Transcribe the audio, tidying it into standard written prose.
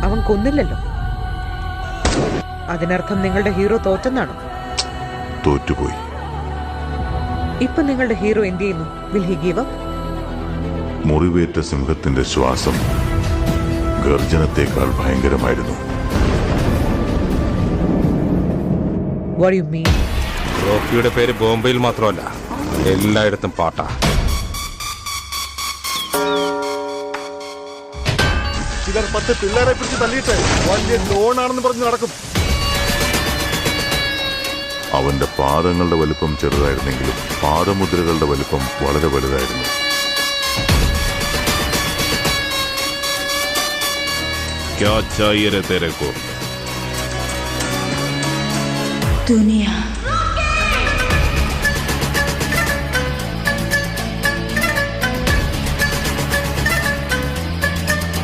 അവൻ കൊന്നില്ലല്ലോ. അതിനർത്ഥം നിങ്ങളുടെ ഹീറോ തോറ്റെന്നാണോ? തോറ്റുപോയി. ഇപ്പൊ നിങ്ങളുടെ ഹീറോ എന്ത് ചെയ്യുന്നു? Will he give up? മുറിവേറ്റ സിംഹത്തിന്റെ ശ്വാസം ഗർജനത്തെക്കാൾ ഭയങ്കരമായിരുന്നു. What do you mean? റോക്കിയുടെ പേര് ബോംബെയിൽ മാത്രമല്ല, എല്ലായിടത്തും പാട്ടാ. ചിലർ 10 പിള്ളേരെ പിടിച്ച് തള്ളിയിട്ട് വലിയ ലോണാണെന്ന് പറഞ്ഞ് നടക്കും. അവന്റെ പാദങ്ങളുടെ വലിപ്പം ചെറുതായിരുന്നെങ്കിലും പാദമുദ്രകളുടെ വലിപ്പം വളരെ വലുതായിരുന്നു. क्या चाहिए रे तेरे को? दुनिया